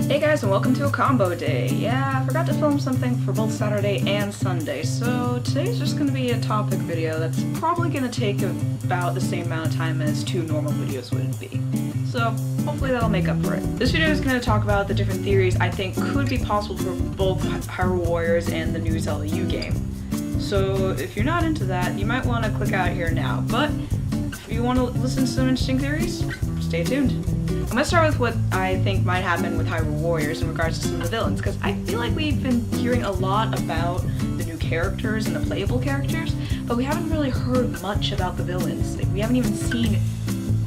Hey guys, and welcome to a combo day. Yeah, I forgot to film something for both Saturday and Sunday, so today's just going to be a topic video that's probably going to take about the same amount of time as 2 normal videos would be. So hopefully that'll make up for it. This video is going to talk about the different theories I think could be possible for both Hyrule Warriors and the new Zelda U game. So if you're not into that, you might want to click out here now, but if you want to listen to some interesting theories, stay tuned. I'm going to start with what I think might happen with Hyrule Warriors in regards to some of the villains, because I feel like we've been hearing a lot about the new characters and the playable characters, but we haven't really heard much about the villains. Like, we haven't even seen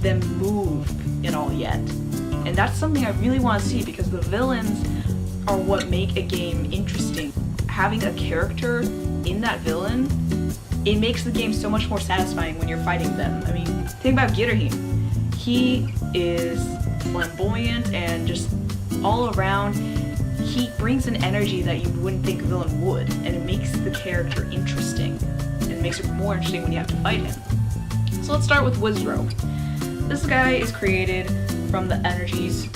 them move at all yet. And that's something I really want to see, because the villains are what make a game interesting. Having a character in that villain, it makes the game so much more satisfying when you're fighting them. I mean, think about Gitterheim. He is flamboyant and just all around, he brings an energy that you wouldn't think a villain would, and it makes the character interesting, and it makes it more interesting when you have to fight him. So let's start with Wizzrow. This guy is created from the energies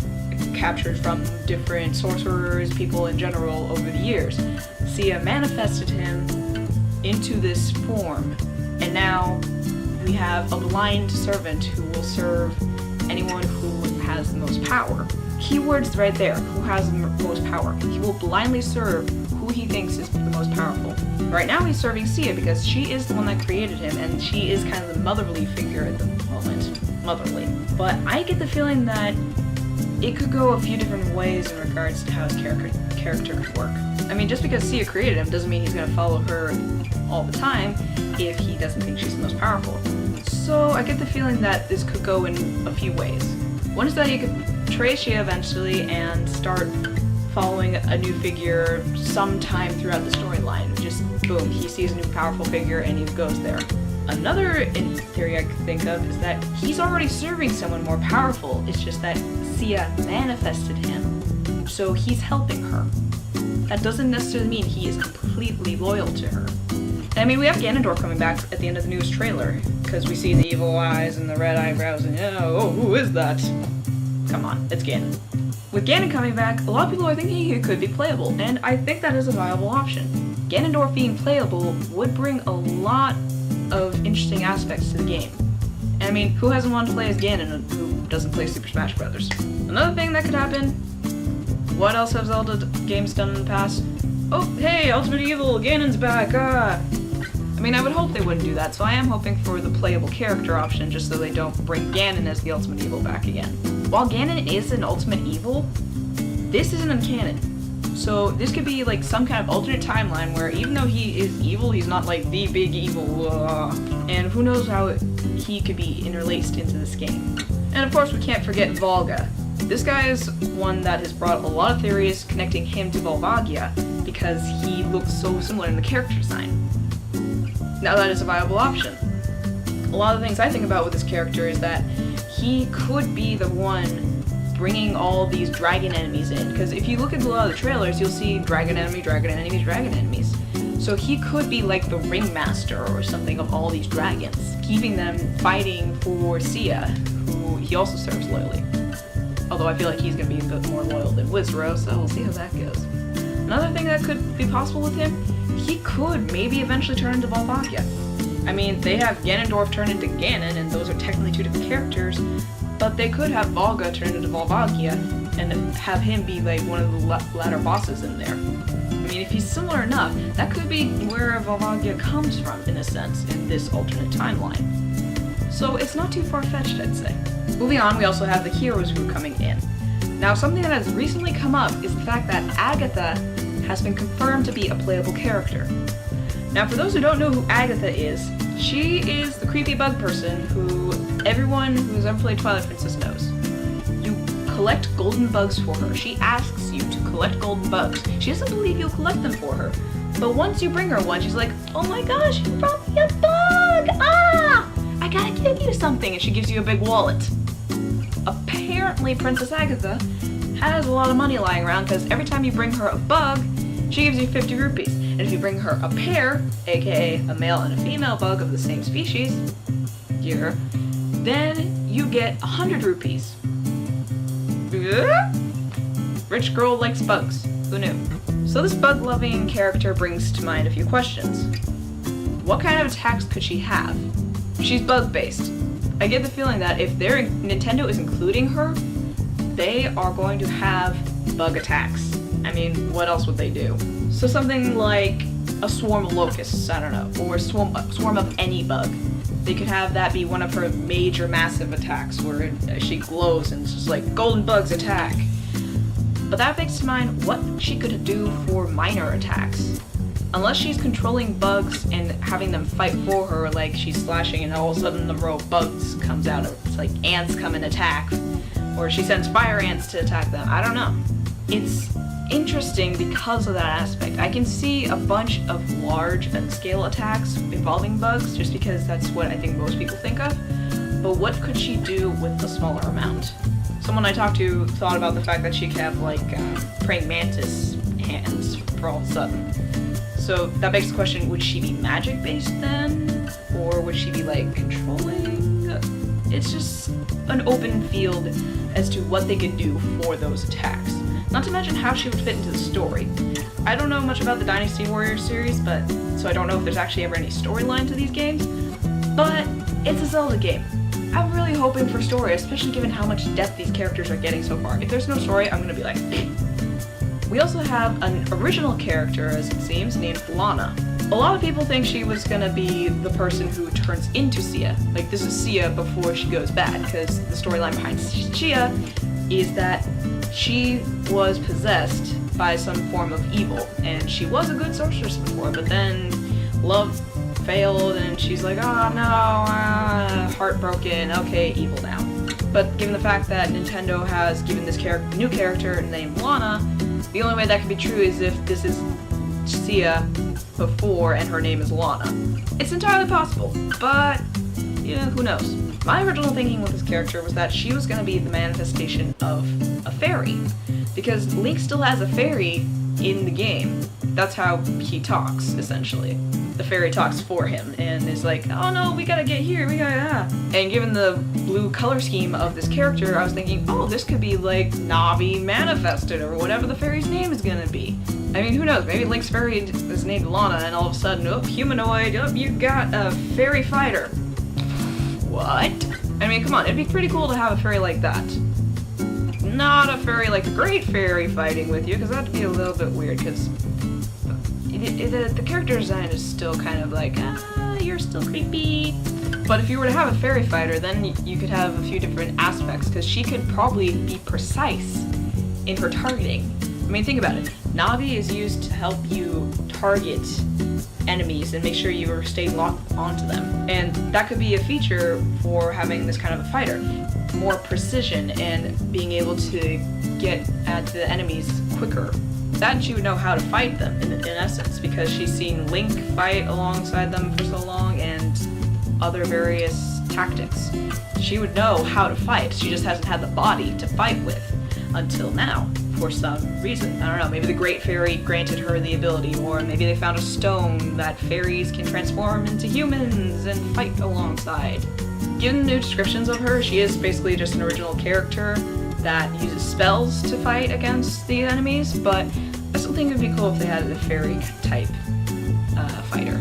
captured from different sorcerers, people in general over the years. Sia manifested him into this form, and now we have a blind servant who will serve anyone who has the most power. Keywords right there, who has the most power. He will blindly serve who he thinks is the most powerful. Right now he's serving Sia because she is the one that created him, and she is kind of the motherly figure at the moment. Motherly. But I get the feeling that it could go a few different ways in regards to how his character could work. I mean, just because Sia created him doesn't mean he's going to follow her all the time if he doesn't think she's the most powerful. So I get the feeling that this could go in a few ways. One is that he could betray Sia eventually and start following a new figure sometime throughout the storyline. Just boom, he sees a new powerful figure and he goes there. Another theory I could think of is that he's already serving someone more powerful. It's just that Sia manifested him, so he's helping her. That doesn't necessarily mean he is completely loyal to her. I mean, we have Ganondorf coming back at the end of the newest trailer, because we see the evil eyes and the red eyebrows and, oh, who is that? Come on, it's Ganon. With Ganon coming back, a lot of people are thinking he could be playable, and I think that is a viable option. Ganondorf being playable would bring a lot of interesting aspects to the game. And I mean, who hasn't wanted to play as Ganon who doesn't play Super Smash Bros? Another thing that could happen, what else have Zelda games done in the past? Oh, hey, Ultimate Evil, Ganon's back, I mean, I would hope they wouldn't do that, so I am hoping for the playable character option just so they don't bring Ganon as the Ultimate Evil back again. While Ganon is an Ultimate Evil, this isn't canon. So this could be like some kind of alternate timeline where even though he is evil, he's not like the big evil, and who knows how he could be interlaced into this game. And of course we can't forget Volga. This guy is one that has brought a lot of theories connecting him to Volvagia because he looks so similar in the character design. Now that is a viable option. A lot of the things I think about with this character is that he could be the one bringing all these dragon enemies in, because if you look at a lot of the trailers, you'll see dragon enemy, dragon enemies, dragon enemies. So he could be like the ringmaster or something of all these dragons, keeping them fighting for Sia, who he also serves loyally. Although I feel like he's going to be a bit more loyal than Wizzrow, so we'll see how that goes. Another thing that could be possible with him, he could maybe eventually turn into Volvagia. I mean, they have Ganondorf turn into Ganon, and those are technically 2 different characters, but they could have Volga turn into Volvagia and have him be like one of the latter bosses in there. I mean, if he's similar enough, that could be where Volvagia comes from, in a sense, in this alternate timeline. So it's not too far-fetched, I'd say. Moving on, we also have the heroes who are coming in. Now, something that has recently come up is the fact that Agatha has been confirmed to be a playable character. Now, for those who don't know who Agatha is, she is the creepy bug person who everyone who's ever played Twilight Princess knows. You collect golden bugs for her. She asks you to collect golden bugs. She doesn't believe you'll collect them for her. But once you bring her one, she's like, oh my gosh, you brought me a bug! Ah! I gotta give you something! And she gives you a big wallet. Apparently, Princess Agatha has a lot of money lying around because every time you bring her a bug, she gives you 50 rupees. And if you bring her a pair, aka a male and a female bug of the same species, here, then you get 100 rupees. Rich girl likes bugs. Who knew? So this bug-loving character brings to mind a few questions. What kind of attacks could she have? She's bug-based. I get the feeling that if Nintendo is including her, they are going to have bug attacks. I mean, what else would they do? So something like a swarm of locusts, I don't know, or a swarm of any bug. They could have that be one of her major massive attacks where she glows and it's just like, golden bugs attack. But that brings to mind what she could do for minor attacks. Unless she's controlling bugs and having them fight for her, like she's slashing and all of a sudden the row of bugs comes out. It's like ants come and attack. Or she sends fire ants to attack them. I don't know. It's interesting because of that aspect. I can see a bunch of large scale attacks involving bugs just because that's what I think most people think of. But what could she do with a smaller amount? Someone I talked to thought about the fact that she could have like praying mantis hands for all of a sudden. So that begs the question, would she be magic based then? Or would she be like controlling? It's just an open field as to what they could do for those attacks. Not to mention how she would fit into the story. I don't know much about the Dynasty Warriors series, so I don't know if there's actually ever any storyline to these games, but it's a Zelda game. I'm really hoping for story, especially given how much depth these characters are getting so far. If there's no story, I'm gonna be like, We also have an original character, as it seems, named Lana. A lot of people think she was gonna be the person who turns into Sia. Like, this is Sia before she goes bad, because the storyline behind Sia is that she was possessed by some form of evil, and she was a good sorceress before, but then love failed, and she's like, oh no, heartbroken, okay, evil now. But given the fact that Nintendo has given this new character named Lana, the only way that could be true is if this is Sia before and her name is Lana. It's entirely possible, but yeah, who knows. My original thinking with this character was that she was going to be the manifestation of a fairy, because Link still has a fairy in the game. That's how he talks, essentially. The fairy talks for him and is like, oh no, we gotta get here, we gotta, And given the blue color scheme of this character, I was thinking, oh, this could be like Navi manifested or whatever the fairy's name is gonna be. I mean, who knows, maybe Link's fairy is named Lana and all of a sudden, oh, humanoid, oh, you got a fairy fighter. What? I mean, come on, it'd be pretty cool to have a fairy like that. Not a fairy like the Great Fairy fighting with you, because that'd be a little bit weird, because the character design is still kind of like, you're still creepy. But if you were to have a fairy fighter, then you could have a few different aspects, because she could probably be precise in her targeting. I mean, think about it. Navi is used to help you target enemies and make sure you are staying locked onto them. And that could be a feature for having this kind of a fighter. More precision and being able to get at the enemies quicker. That she would know how to fight them, in essence, because she's seen Link fight alongside them for so long and other various tactics. She would know how to fight, she just hasn't had the body to fight with until now, for some reason. I don't know, maybe the Great Fairy granted her the ability, or maybe they found a stone that fairies can transform into humans and fight alongside. Given new descriptions of her, she is basically just an original character that uses spells to fight against the enemies, but I still think it would be cool if they had a fairy type fighter.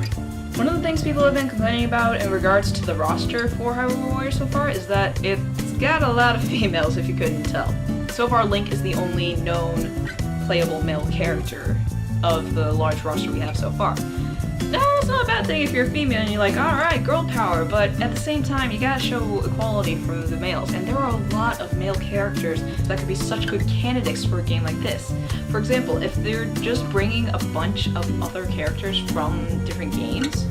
One of the things people have been complaining about in regards to the roster for Hyrule Warriors so far is that it's got a lot of females, if you couldn't tell. So far, Link is the only known playable male character of the large roster we have so far. No, it's not a bad thing if you're a female and you're like, alright, girl power, but at the same time, you gotta show equality for the males, and there are a lot of male characters that could be such good candidates for a game like this. For example, if they're just bringing a bunch of other characters from different games,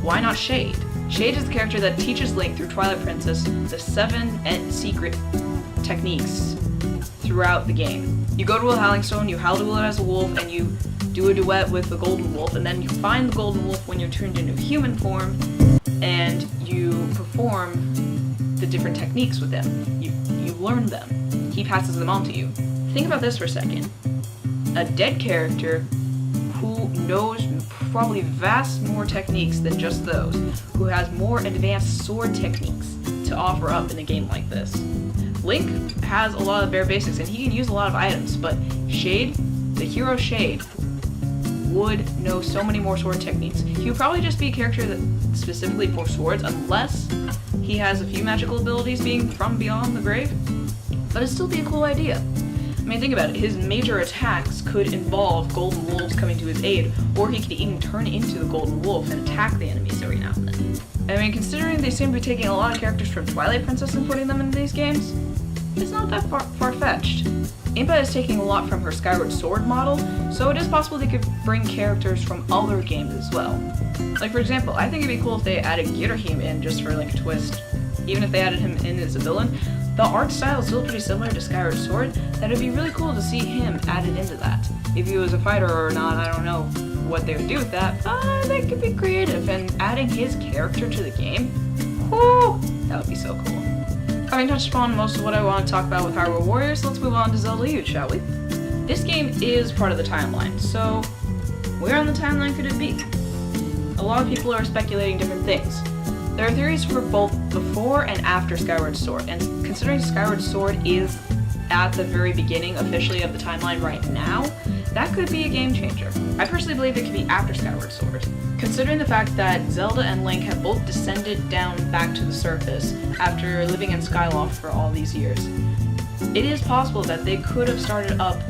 why not Shade? Shade is the character that teaches Link through Twilight Princess the 7 secret techniques throughout the game. You go to a Howling Stone, you howl as a wolf, and you do a duet with the Golden Wolf, and then you find the Golden Wolf when you're turned into human form, and you perform the different techniques with them. You learn them. He passes them on to you. Think about this for a second. A dead character who knows probably vast more techniques than just those, who has more advanced sword techniques to offer up in a game like this. Link has a lot of bare basics, and he can use a lot of items, but Shade, the hero Shade, would know so many more sword techniques. He would probably just be a character that specifically for swords, unless he has a few magical abilities being from beyond the grave. But it'd still be a cool idea. I mean, think about it. His major attacks could involve golden wolves coming to his aid, or he could even turn into the golden wolf and attack the enemies every now and then. I mean, considering they seem to be taking a lot of characters from Twilight Princess and putting them into these games, it's not that far-fetched. Impa is taking a lot from her Skyward Sword model, so it is possible they could bring characters from other games as well. Like, for example, I think it'd be cool if they added Girahim in just for like a twist. Even if they added him in as a villain, the art style is still pretty similar to Skyward Sword, that it'd be really cool to see him added into that. If he was a fighter or not, I don't know what they would do with that, but they could be creative, and adding his character to the game, whoo, that would be so cool. Having touched upon most of what I want to talk about with Hyrule Warriors, let's move on to Zelda U, shall we? This game is part of the timeline, so where on the timeline could it be? A lot of people are speculating different things. There are theories for both before and after Skyward Sword, and considering Skyward Sword is at the very beginning officially of the timeline right now, that could be a game changer. I personally believe it could be after Skyward Sword. Considering the fact that Zelda and Link have both descended down back to the surface after living in Skyloft for all these years, it is possible that they could have started up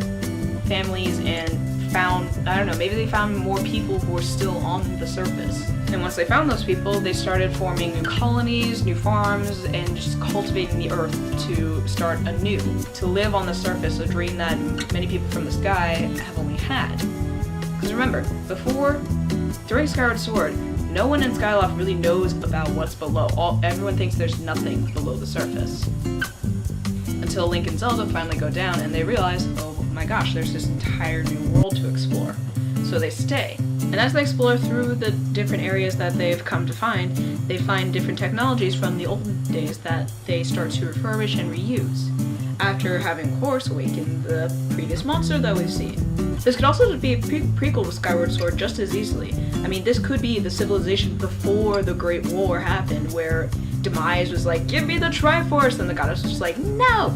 families and found, I don't know, maybe they found more people who were still on the surface. And once they found those people, they started forming new colonies, new farms, and just cultivating the earth to start anew, to live on the surface, a dream that many people from the sky have only had. Because remember, during Skyward Sword, no one in Skyloft really knows about what's below. Everyone thinks there's nothing below the surface. Until Link and Zelda finally go down and they realize, oh my gosh, there's this entire new world to explore. So they stay. And as they explore through the different areas that they've come to find, they find different technologies from the olden days that they start to refurbish and reuse, after having, of course, awakened the previous monster that we've seen. This could also be a prequel to Skyward Sword just as easily. I mean, this could be the civilization before the Great War happened, where Demise was like, give me the Triforce, and the goddess was just like, no!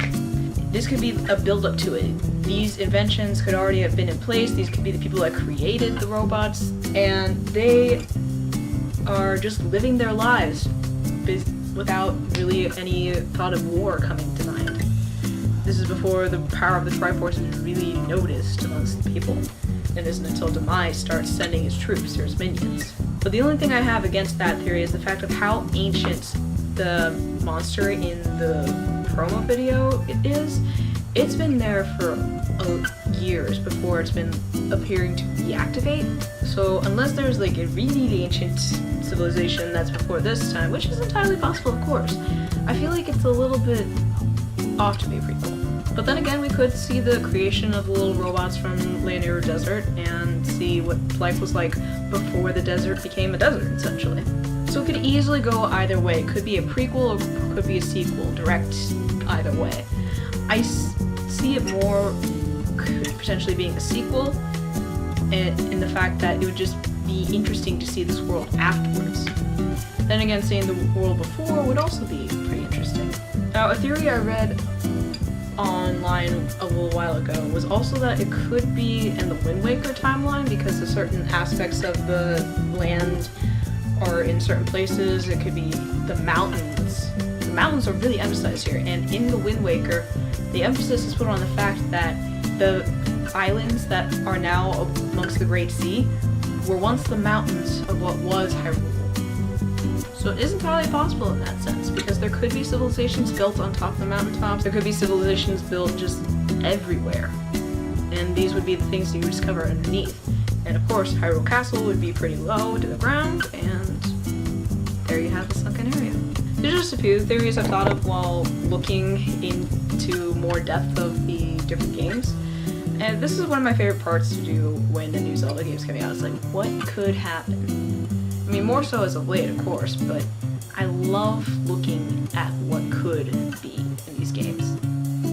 This could be a build-up to it. These inventions could already have been in place, these could be the people that created the robots, and they are just living their lives without really any thought of war coming to mind. This is before the power of the Triforce is really noticed amongst the people. It isn't until Demise starts sending his troops or his minions. But the only thing I have against that theory is the fact of how ancient the monster in the promo video is. It's been there for years before it's been appearing to reactivate. So unless there's like a really ancient civilization that's before this time, which is entirely possible of course, I feel like it's a little bit off to be a prequel. But then again, we could see the creation of the little robots from Leonero Desert and see what life was like before the desert became a desert, essentially. So it could easily go either way. It could be a prequel or could be a sequel, direct either way. I see it more potentially being a sequel in the fact that it would just be interesting to see this world afterwards. Then again, seeing the world before would also be pretty interesting. Now, a theory I read online a little while ago was also that it could be in the Wind Waker timeline because of certain aspects of the land are in certain places. It could be the mountains. The mountains are really emphasized here, and in the Wind Waker, the emphasis is put on the fact that the islands that are now amongst the Great Sea were once the mountains of what was Hyrule. So it is entirely possible in that sense, because there could be civilizations built on top of the mountaintops, there could be civilizations built just everywhere, and these would be the things you discover underneath. And of course, Hyrule Castle would be pretty low to the ground, and there you have the sunken area. There's just a few theories I've thought of while looking into more depth of the different games. And this is one of my favorite parts to do when a new Zelda game is coming out. It's like, what could happen? I mean, more so as of late, of course, but I love looking at what could be in these games.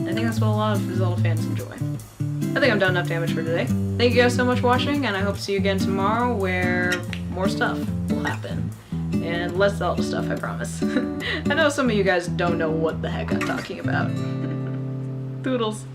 I think that's what a lot of Zelda fans enjoy. I think I'm done enough damage for today. Thank you guys so much for watching, and I hope to see you again tomorrow where more stuff will happen. And less Zelda stuff, I promise. I know some of you guys don't know what the heck I'm talking about. Doodles.